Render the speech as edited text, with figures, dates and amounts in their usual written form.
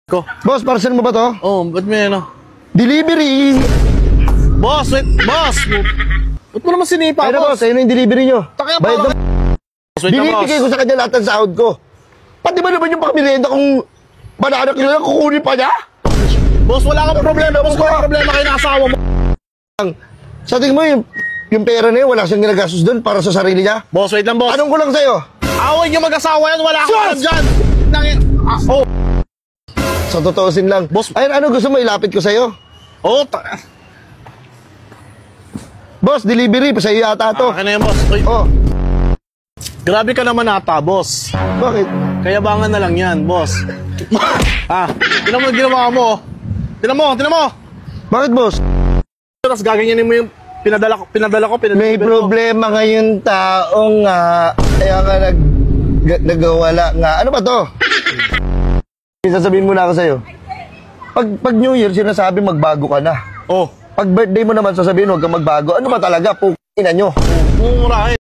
ko. Boss, parcel mo ba to? Oh, ba't may ano? Delivery! Boss, wait, boss! Ba't mo naman sinipa, Ayun na, boss? boss, ayun na yung delivery nyo. Takaya Bayad parang... na. Boss, wait na, boss. Binibigay ko sa kanya lahat ng sahod ko. Pati ba naman yung pangmerienda kung banana kilo lang, kukunin pa niya? Boss, wala kang problema. Boss, wala kang problema kayo ng asawa mo. Sa tingin mo yung pera na yun, wala siyang ginagastos doon para sa sarili niya? Boss, wait lang, boss. Anong ko lang sa'yo? Away niyo mag-asawa yan, wala akong Sus! alam dyan. Oh. Sa totoosin lang. Boss. Ayun, ano gusto mo ilapit ko sa'yo? Oh, Boss, delivery pa sa'yo yata to. akin na yan, boss. Uy, Oh, grabe ka naman ata, boss. bakit? Kayabangan na lang yan, boss. Tinan mo yung ginawa mo. Tinan mo. Bakit, boss? Tapos gaganyanin mo yung pinadala ko. May problema ngayon tao nga. Kaya ka nagawala nga. Ano ba to? Sasabihin muna ako sa'yo. Pag New Year, sinasabi magbago ka na. Oh, Pag birthday mo naman, sasabihin huwag kang magbago. Ano ba talaga? Pukin na nyo. mumurahin.